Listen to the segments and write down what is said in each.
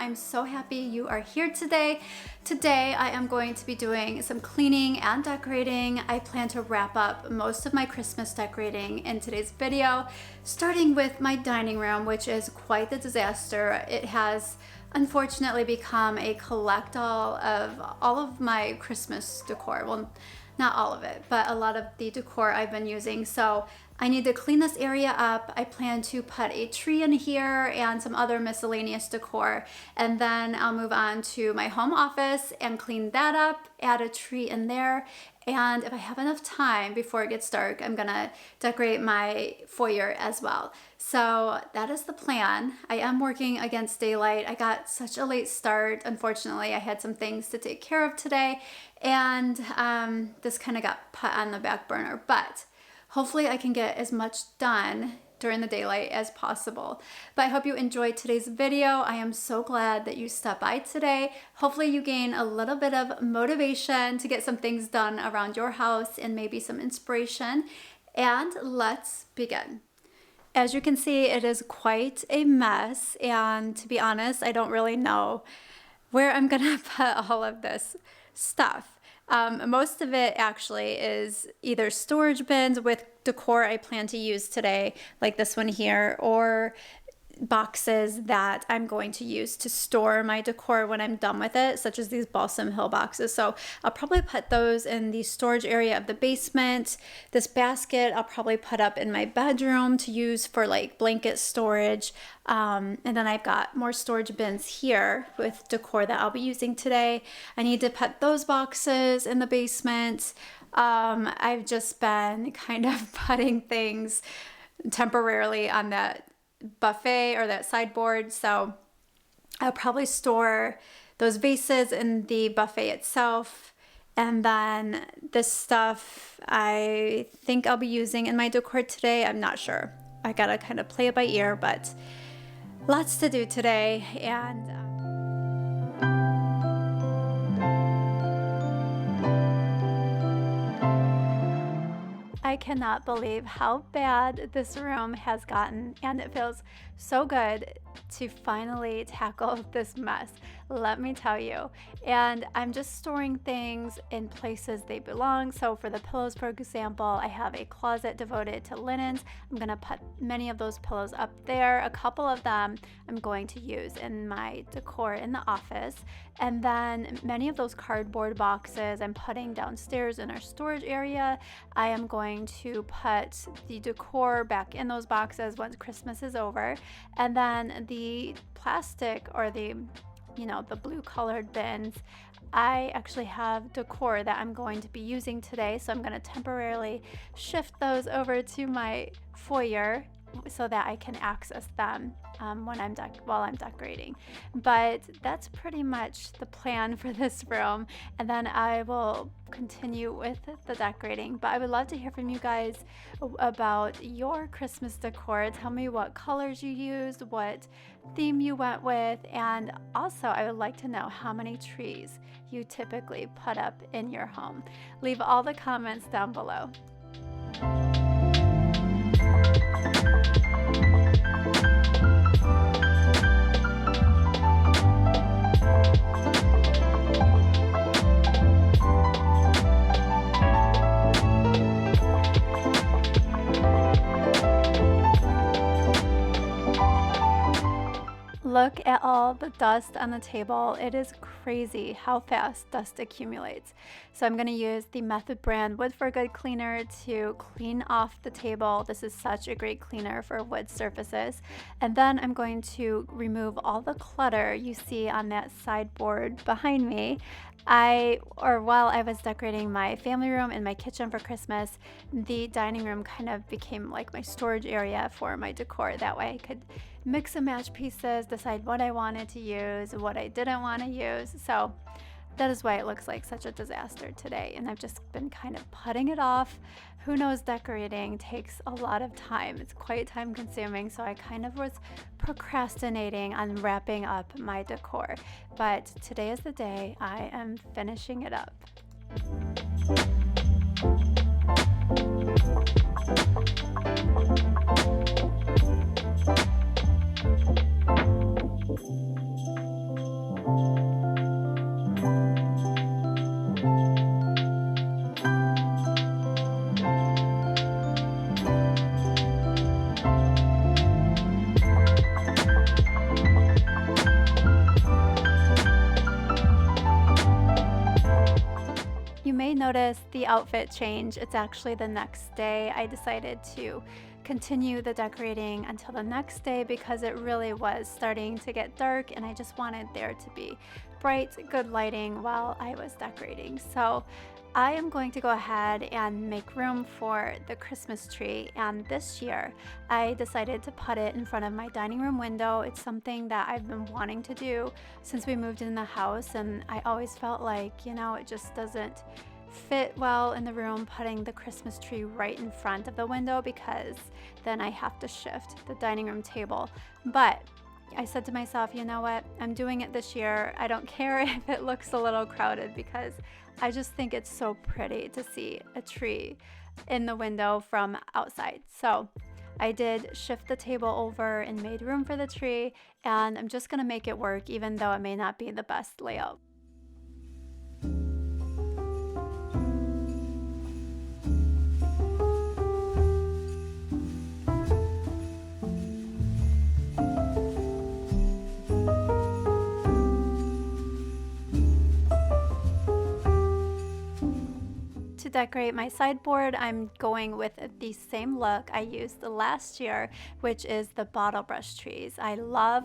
I'm so happy you are here today. Today I am going to be doing some cleaning and decorating. I plan to wrap up most of my Christmas decorating in today's video, starting with my dining room, which is quite the disaster. It has unfortunately become a collector of all of my Christmas decor. Well, not all of it, but a lot of the decor I've been using. So I need to clean this area up. I plan to put a tree in here and some other miscellaneous decor. And then I'll move on to my home office and clean that up, add a tree in there. And if I have enough time before it gets dark, I'm gonna decorate my foyer as well. So that is the plan. I am working against daylight. I got such a late start. Unfortunately, I had some things to take care of today, and this kind of got put on the back burner. But hopefully I can get as much done during the daylight as possible. But I hope you enjoyed today's video. I am so glad that you stopped by today. Hopefully you gain a little bit of motivation to get some things done around your house and maybe some inspiration. And let's begin. As you can see, it is quite a mess, and to be honest, I don't really know where I'm gonna put all of this stuff. Most of it actually is either storage bins with decor I plan to use today, like this one here, or boxes that I'm going to use to store my decor when I'm done with it, such as these Balsam Hill boxes. So I'll probably put those in the storage area of the basement. This basket I'll probably put up in my bedroom to use for like blanket storage. And then I've got more storage bins here with decor that I'll be using today. I need to put those boxes in the basement. I've just been kind of putting things temporarily on that buffet or that sideboard, so I'll probably store those vases in the buffet itself, and then this stuff I think I'll be using in my decor today. I'm not sure. I gotta kind of play it by ear, but lots to do today. And I cannot believe how bad this room has gotten, and it feels so good to finally tackle this mess, let me tell you. And I'm just storing things in places they belong. So for the pillows, for example, I have a closet devoted to linens. I'm gonna put many of those pillows up there. A couple of them I'm going to use in my decor in the office. And then many of those cardboard boxes I'm putting downstairs in our storage area. I am going to put the decor back in those boxes once Christmas is over. And then the plastic, or the blue colored bins, I actually have decor that I'm going to be using today. So I'm going to temporarily shift those over to my foyer so that I can access them while I'm decorating. But that's pretty much the plan for this room, and then I will continue with the decorating. But I would love to hear from you guys about your Christmas decor. Tell me what colors you used, what theme you went with, and also I would like to know how many trees you typically put up in your home. Leave all the comments down below. Look at all the dust on the table. It is crazy how fast dust accumulates. So I'm going to use the Method brand Wood for Good cleaner to clean off the table. This is such a great cleaner for wood surfaces. And then I'm going to remove all the clutter you see on that sideboard behind me. While I was decorating my family room and my kitchen for Christmas, the dining room kind of became like my storage area for my decor. That way I could mix and match pieces, decide what I wanted to use, what I didn't want to use. So that is why it looks like such a disaster today. And I've just been kind of putting it off. Who knows, decorating takes a lot of time. It's quite time consuming. So I kind of was procrastinating on wrapping up my decor. But today is the day I am finishing it up. You may notice the outfit change. It's actually the next day. I decided to continue the decorating until the next day because it really was starting to get dark and I just wanted there to be bright, good lighting while I was decorating. So I am going to go ahead and make room for the Christmas tree, and this year I decided to put it in front of my dining room window. It's something that I've been wanting to do since we moved in the house, and I always felt like, it just doesn't fit well in the room putting the Christmas tree right in front of the window because then I have to shift the dining room table. But I said to myself, you know what, I'm doing it this year. I don't care if it looks a little crowded because I just think it's so pretty to see a tree in the window from outside. So I did shift the table over and made room for the tree, and I'm just gonna make it work even though it may not be the best layout. To decorate my sideboard, I'm going with the same look I used last year, which is the bottle brush trees. I love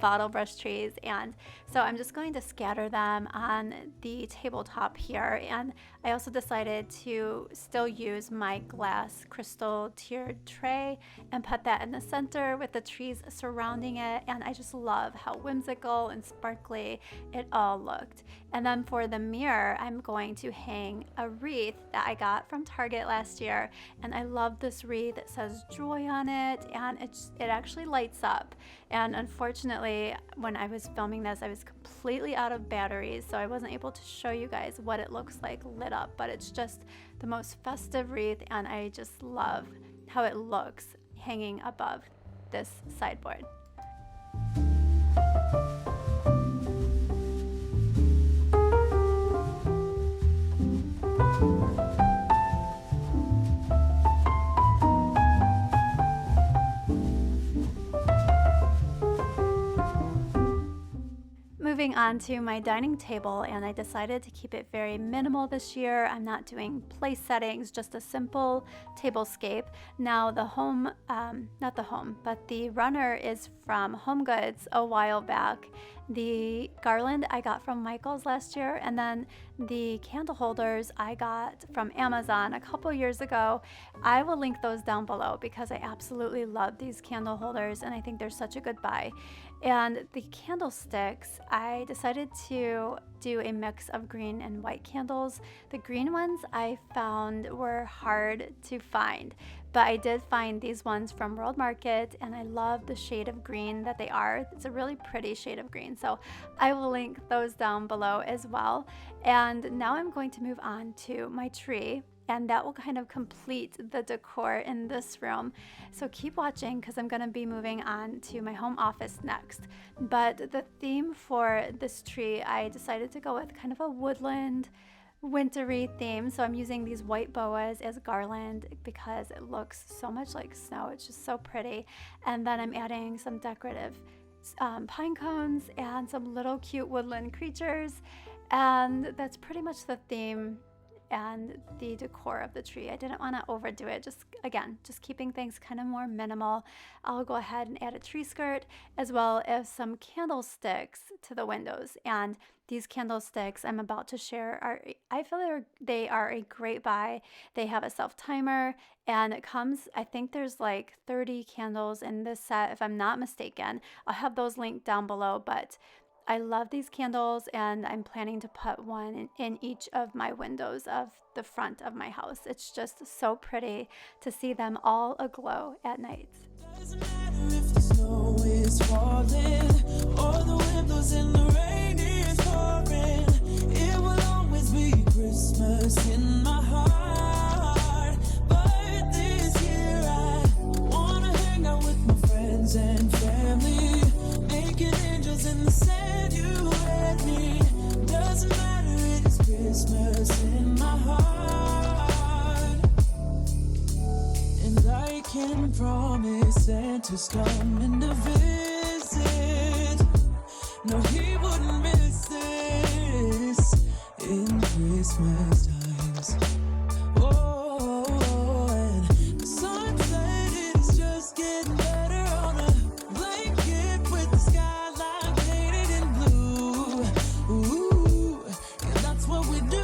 bottle brush trees, and so I'm just going to scatter them on the tabletop here. And I also decided to still use my glass crystal tiered tray and put that in the center with the trees surrounding it, and I just love how whimsical and sparkly it all looked. And then for the mirror, I'm going to hang a wreath that I got from Target last year, and I love this wreath. It says joy on it, and it actually lights up. And unfortunately, when I was filming this, I was completely out of batteries, so I wasn't able to show you guys what it looks like lit up, but it's just the most festive wreath, and I just love how it looks hanging above this sideboard. Moving on to my dining table, and I decided to keep it very minimal this year. I'm not doing place settings, just a simple tablescape. Now the runner is from Home Goods a while back. The garland I got from Michael's last year, and then the candle holders I got from Amazon a couple years ago. I will link those down below because I absolutely love these candle holders and I think they're such a good buy. And the candlesticks, I decided to do a mix of green and white candles. The green ones I found were hard to find, but I did find these ones from World Market, and I love the shade of green that they are. It's a really pretty shade of green, so I will link those down below as well. And now I'm going to move on to my tree, and that will kind of complete the decor in this room. So keep watching because I'm going to be moving on to my home office next. But the theme for this tree, I decided to go with kind of a woodland, wintry theme. So I'm using these white boas as garland because it looks so much like snow. It's just so pretty. And then I'm adding some decorative pine cones and some little cute woodland creatures. And that's pretty much the theme and the decor of the tree. I didn't want to overdo it. Just keeping things kind of more minimal. I'll go ahead and add a tree skirt as well as some candlesticks to the windows. And these candlesticks I'm about to share I feel they are a great buy. They have a self timer, and it comes, I think there's like 30 candles in this set if I'm not mistaken. I'll have those linked down below, but I love these candles, and I'm planning to put one in each of my windows of the front of my house. It's just so pretty to see them all aglow at night. Doesn't matter if the snow is falling or the windows in the rain is pouring. It will always be Christmas in my heart. But this year I wanna hang out with my friends and family, making angels in the sand, you and me. Doesn't matter, it is Christmas in my heart. And I can promise Santa's coming to visit. No, he wouldn't miss this in Christmas. Christmas times. Oh, and the sunset is just getting better on a blanket with the skyline painted in blue. Ooh, yeah, that's what we do.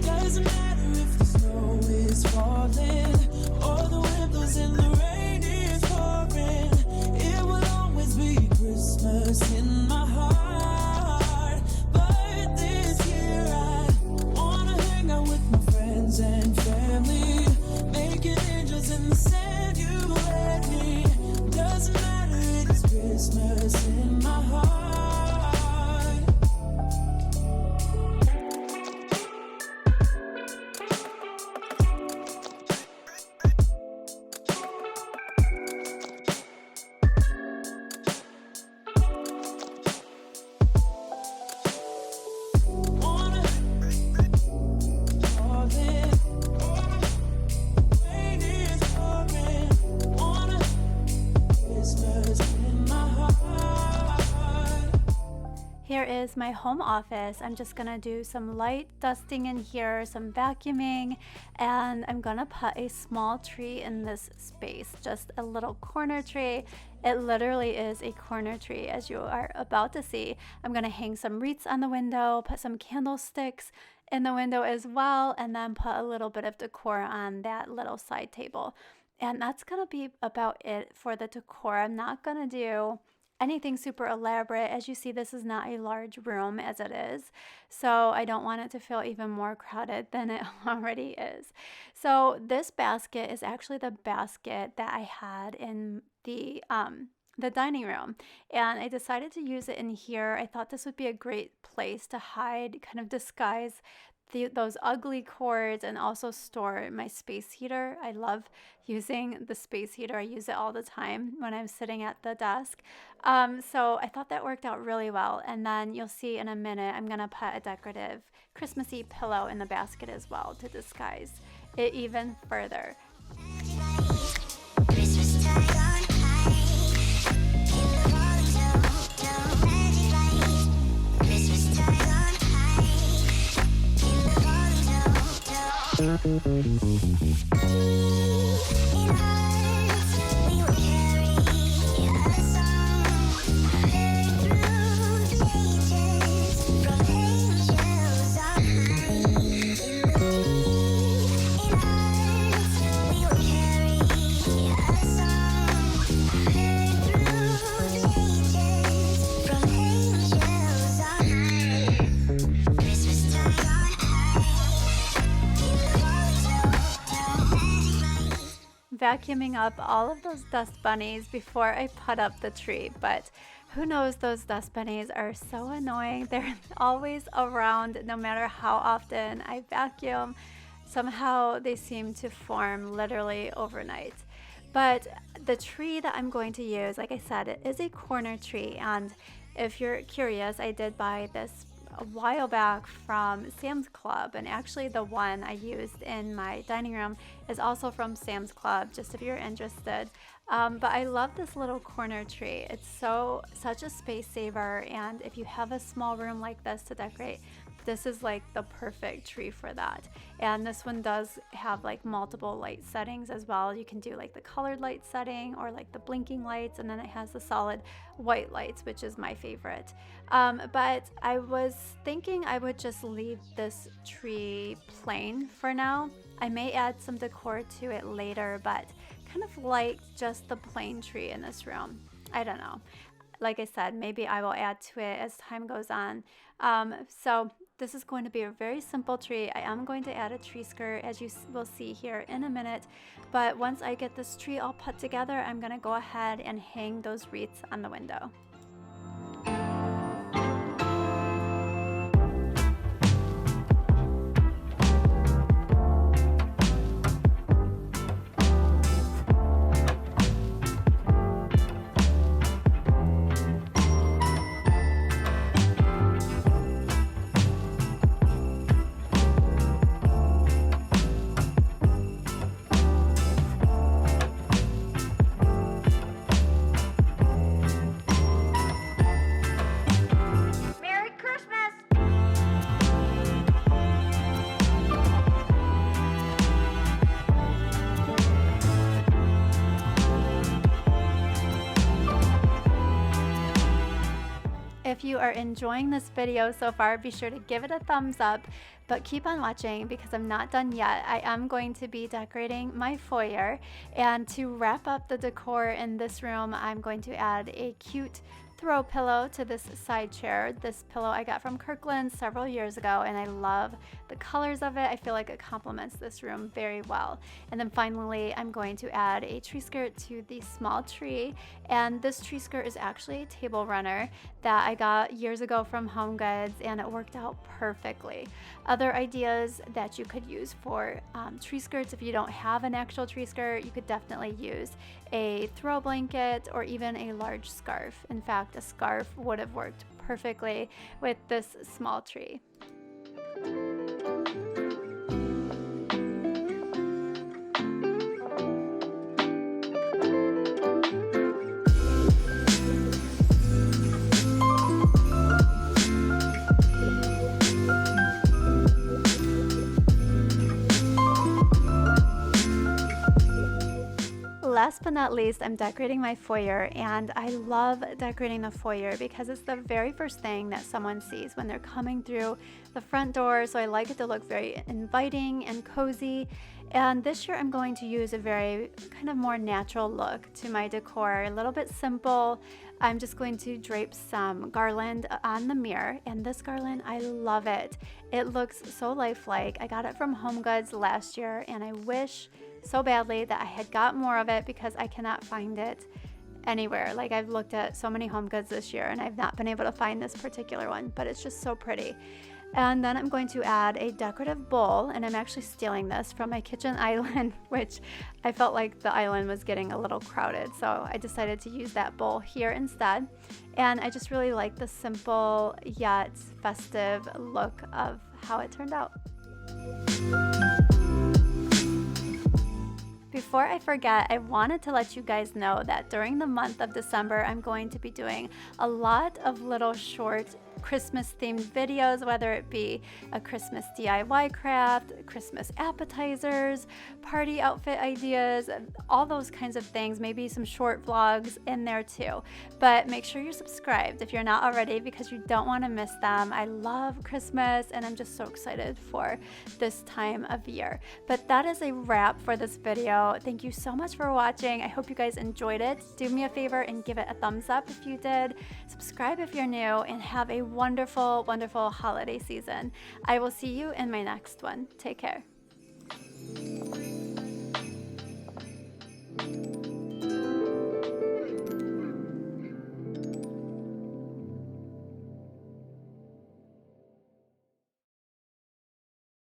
Doesn't matter if the snow is falling or the wind blows and the rain is pouring. It will always be Christmas in my heart. But this year I wanna hang out with my friends and family, making angels in the sand you and me. Doesn't matter, it's Christmas in my heart. Wanna fall in, rain is pouring. Wanna Christmas in my heart. Here is my home office. I'm just gonna do some light dusting in here, some vacuuming, and I'm gonna put a small tree in this space, just a little corner tree. It literally is a corner tree, as you are about to see. I'm gonna hang some wreaths on the window, put some candlesticks in the window as well, and then put a little bit of decor on that little side table. And that's gonna be about it for the decor. I'm not gonna do anything super elaborate. As you see, this is not a large room as it is, so I don't want it to feel even more crowded than it already is. So this basket is actually the basket that I had in the dining room, and I decided to use it in here. I thought this would be a great place to hide, kind of disguise those ugly cords, and also store my space heater. I love using the space heater. I use it all the time when I'm sitting at the desk. So I thought that worked out really well. And then you'll see in a minute, I'm gonna put a decorative Christmassy pillow in the basket as well to disguise it even further. Christmas tide on high, in the falling snow, magic light. Christmas tide on high, in the falling snow. In hearts we will carry a song, heard through the pages from angels on high. In hearts we will carry a song, heard through the pages from angels on high. Christmas time on high, in the falling snow, magic light. Vacuuming up all of those dust bunnies before I put up the tree, but who knows, those dust bunnies are so annoying. They're always around no matter how often I vacuum. Somehow they seem to form literally overnight. But the tree that I'm going to use, like I said, it is a corner tree, and if you're curious, I did buy this a while back from Sam's Club, and actually the one I used in my dining room is also from Sam's Club, just if you're interested. But I love this little corner tree. It's such a space saver, and if you have a small room like this to decorate, this is like the perfect tree for that. And this one does have like multiple light settings as well. You can do like the colored light setting or like the blinking lights, and then it has the solid white lights, which is my favorite. But I was thinking I would just leave this tree plain for now. I may add some decor to it later, but kind of like just the plain tree in this room. I don't know. Like I said, maybe I will add to it as time goes on. So this is going to be a very simple tree. I am going to add a tree skirt, as you will see here in a minute. But once I get this tree all put together, I'm going to go ahead and hang those wreaths on the window. if you are enjoying this video so far, be sure to give it a thumbs up, but keep on watching because I'm not done yet. I am going to be decorating my foyer, and to wrap up the decor in this room, I'm going to add a cute throw pillow to this side chair. This pillow I got from Kirkland several years ago, and I love the colors of it. I feel like it complements this room very well. And then finally, I'm going to add a tree skirt to the small tree, and this tree skirt is actually a table runner that I got years ago from Home Goods, and it worked out perfectly. Other ideas that you could use for tree skirts, if you don't have an actual tree skirt, you could definitely use a throw blanket or even a large scarf. In fact, a scarf would have worked perfectly with this small tree. Last but not least, I'm decorating my foyer, and I love decorating the foyer because it's the very first thing that someone sees when they're coming through the front door, so I like it to look very inviting and cozy. And this year I'm going to use a very kind of more natural look to my decor, a little bit simple. I'm just going to drape some garland on the mirror, and this garland, I love it. It looks so lifelike. I got it from Home Goods last year, and I wish so badly that I had got more of it because I cannot find it anywhere. Like, I've looked at so many Home Goods this year and I've not been able to find this particular one, but it's just so pretty. And then I'm going to add a decorative bowl, and I'm actually stealing this from my kitchen island, which I felt like the island was getting a little crowded, so I decided to use that bowl here instead. And I just really like the simple yet festive look of how it turned out. Before I forget, I wanted to let you guys know that during the month of December, I'm going to be doing a lot of little short Christmas themed videos, whether it be a Christmas DIY craft, Christmas appetizers, party outfit ideas, all those kinds of things, maybe some short vlogs in there too. But make sure you're subscribed if you're not already, because you don't want to miss them. I love Christmas and I'm just so excited for this time of year. But that is a wrap for this video. Thank you so much for watching. I hope you guys enjoyed it. Do me a favor and give it a thumbs up if you did. Subscribe if you're new, and have a wonderful, wonderful holiday season. I will see you in my next one. Take care.